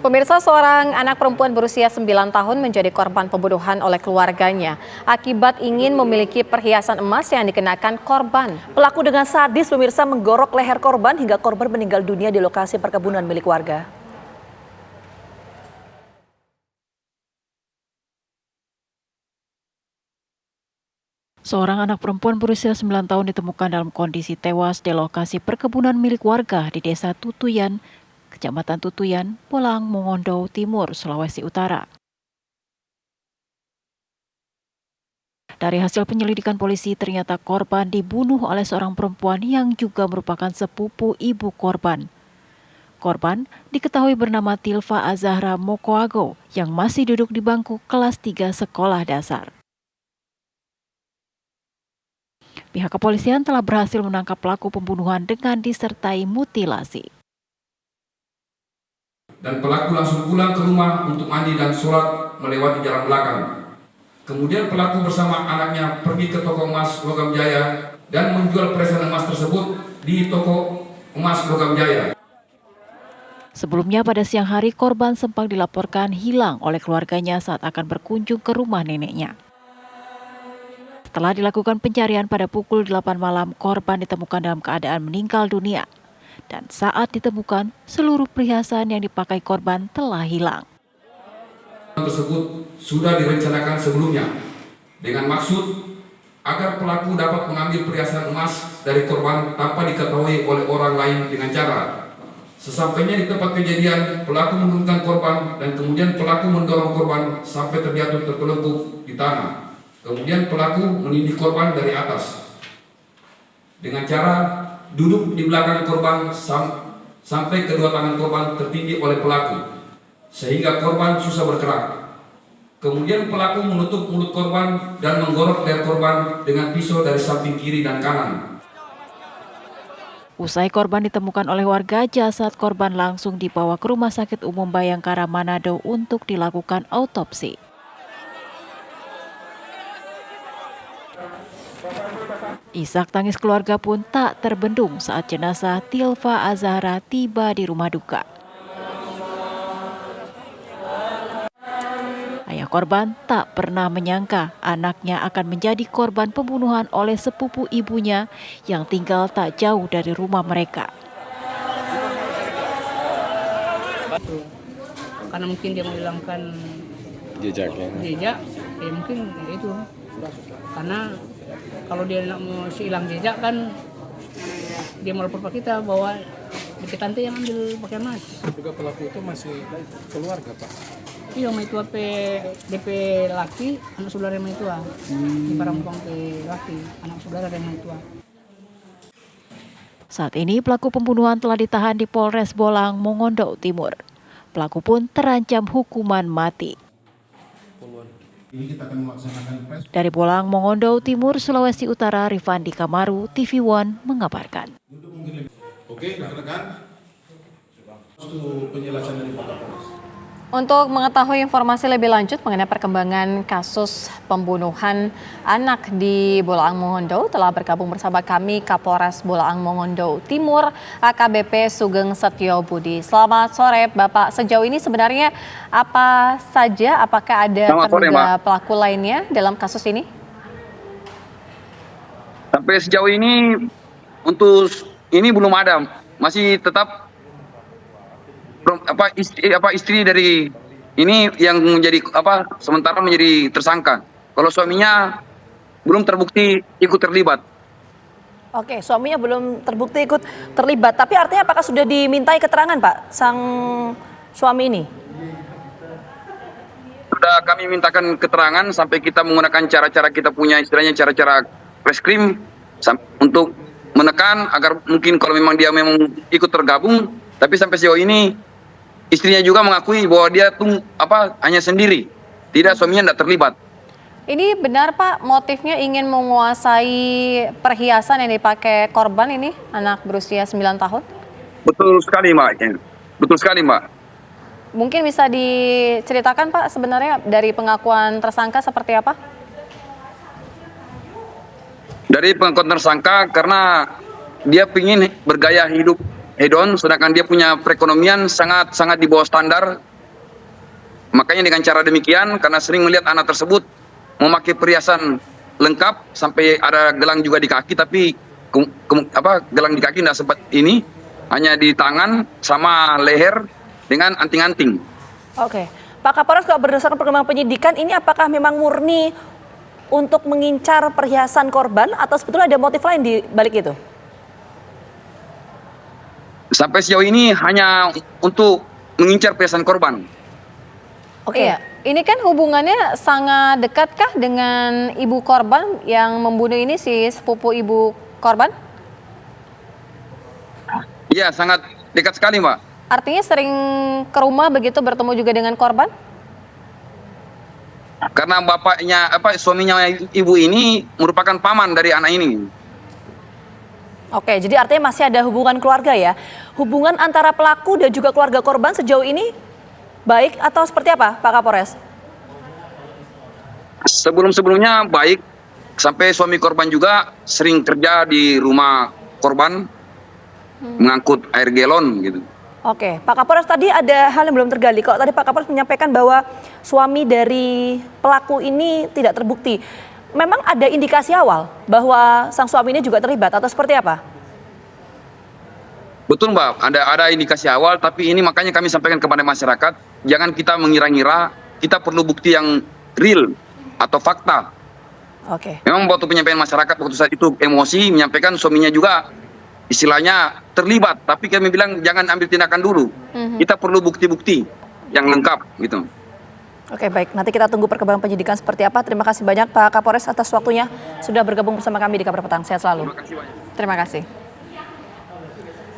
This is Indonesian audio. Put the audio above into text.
Pemirsa, seorang anak perempuan berusia 9 tahun menjadi korban pembunuhan oleh keluarganya akibat ingin memiliki perhiasan emas yang dikenakan korban. Pelaku dengan sadis pemirsa menggorok leher korban hingga korban meninggal dunia di lokasi perkebunan milik warga. Seorang anak perempuan berusia 9 tahun ditemukan dalam kondisi tewas di lokasi perkebunan milik warga di Desa Tutuyan, Kecamatan Tutuyan, Bolang, Mongondo Timur, Sulawesi Utara. Dari hasil penyelidikan polisi, ternyata korban dibunuh oleh seorang perempuan yang juga merupakan sepupu ibu korban. Korban diketahui bernama Tilva Azahra Mokoago yang masih duduk di bangku kelas 3 sekolah dasar. Pihak kepolisian telah berhasil menangkap pelaku pembunuhan dengan disertai mutilasi. Dan pelaku langsung pulang ke rumah untuk mandi dan sholat melewati jalan belakang. Kemudian pelaku bersama anaknya pergi ke toko emas Logam Jaya dan menjual perhiasan emas tersebut di toko emas Logam Jaya. Sebelumnya pada siang hari, korban sempat dilaporkan hilang oleh keluarganya saat akan berkunjung ke rumah neneknya. Setelah dilakukan pencarian pada pukul 8 malam, korban ditemukan dalam keadaan meninggal dunia. Dan saat ditemukan, seluruh perhiasan yang dipakai korban telah hilang. Tersebut sudah direncanakan sebelumnya dengan maksud agar pelaku dapat mengambil perhiasan emas dari korban tanpa diketahui oleh orang lain dengan cara sesampainya di tempat kejadian, pelaku menurunkan korban dan kemudian pelaku mendorong korban sampai terjatuh tertelungkup di tanah. Kemudian pelaku menindih korban dari atas dengan cara duduk di belakang korban sampai kedua tangan korban tertindih oleh pelaku sehingga korban susah bergerak. Kemudian pelaku menutup mulut korban dan menggorok leher korban dengan pisau dari samping kiri dan kanan. Usai korban ditemukan oleh warga, jasad korban langsung dibawa ke Rumah Sakit Umum Bayangkara Manado untuk dilakukan autopsi. Isak tangis keluarga pun tak terbendung saat jenazah Tilva Azahra tiba di rumah duka. Ayah korban tak pernah menyangka anaknya akan menjadi korban pembunuhan oleh sepupu ibunya yang tinggal tak jauh dari rumah mereka. Karena mungkin dia menghilangkan jejak, ya mungkin itu. Karena kalau dia mau hilang jejak kan dia melapor ke kita bahwa di tante yang ambil pakai emas. Juga pelaku itu masih keluarga, Pak? Iya, mai tua DP laki, anak saudara mai tua. Di barang pe laki, anak saudara yang mai tua. Saat ini pelaku pembunuhan telah ditahan di Polres Bolang, Mongondo Timur. Pelaku pun terancam hukuman mati. Dari Bolang, Mongondo Timur, Sulawesi Utara, Rifandi Kamaru, TV One mengabarkan. Oke, rekan-rekan. Penjelasan dari Pak Kapolres. Untuk mengetahui informasi lebih lanjut mengenai perkembangan kasus pembunuhan anak di Bolang Mongondo, telah bergabung bersama kami Kapolres Bolang Mongondo Timur, AKBP Sugeng Setio Budi. Selamat sore Bapak, sejauh ini sebenarnya apa saja, apakah ada terduga pelaku lainnya dalam kasus ini? Sampai sejauh ini untuk ini belum ada, masih tetap istri dari ini yang menjadi sementara menjadi tersangka. Kalau suaminya belum terbukti ikut terlibat. Oke, suaminya belum terbukti ikut terlibat, tapi artinya apakah sudah dimintai keterangan Pak sang suami ini? Sudah kami mintakan keterangan sampai kita menggunakan cara-cara kita punya istilahnya cara-cara reskrim untuk menekan agar mungkin kalau memang dia ikut tergabung, tapi sampai sejauh ini istrinya juga mengakui bahwa dia hanya sendiri, tidak, suaminya tidak terlibat. Ini benar Pak, motifnya ingin menguasai perhiasan yang dipakai korban ini, anak berusia 9 tahun? Betul sekali Mbak, betul sekali Mbak. Mungkin bisa diceritakan Pak sebenarnya dari pengakuan tersangka seperti apa? Dari pengakuan tersangka karena dia ingin bergaya hidup hedon, sedangkan dia punya perekonomian sangat di bawah standar Makanya dengan cara demikian, karena sering melihat anak tersebut memakai perhiasan lengkap sampai ada gelang juga di kaki, tapi gelang di kaki tidak sempat ini, hanya di tangan sama leher dengan anting-anting. Oke, Pak Kapolres, kalau berdasarkan perkembangan penyidikan ini apakah memang murni untuk mengincar perhiasan korban atau sebetulnya ada motif lain di balik itu? Sampai sejauh ini hanya untuk mengincar perhiasan korban. Oke. Iya, ini kan hubungannya sangat dekatkah dengan ibu korban yang membunuh ini, si sepupu ibu korban? Iya, sangat dekat sekali, Mbak. Artinya sering ke rumah begitu, bertemu juga dengan korban? Karena suaminya ibu ini merupakan paman dari anak ini. Oke, jadi artinya masih ada hubungan keluarga ya. Hubungan antara pelaku dan juga keluarga korban sejauh ini baik atau seperti apa, Pak Kapolres? Sebelum-sebelumnya baik, sampai suami korban juga sering kerja di rumah korban, mengangkut air galon gitu. Oke, Pak Kapolres, tadi ada hal yang belum tergali. Kalau tadi Pak Kapolres menyampaikan bahwa suami dari pelaku ini tidak terbukti. Memang ada indikasi awal bahwa sang suami ini juga terlibat atau seperti apa? Betul, Mbak, ada indikasi awal, tapi ini makanya kami sampaikan kepada masyarakat, jangan kita mengira-ngira, kita perlu bukti yang real atau fakta. Oke. Memang waktu penyampaian masyarakat waktu saat itu emosi, menyampaikan suaminya juga istilahnya terlibat, tapi kami bilang jangan ambil tindakan dulu. Kita perlu bukti-bukti yang lengkap gitu. Oke, baik. Nanti kita tunggu perkembangan penyidikan seperti apa. Terima kasih banyak Pak Kapolres atas waktunya sudah bergabung bersama kami di Kabar Petang. Sehat selalu. Terima kasih banyak. Terima kasih.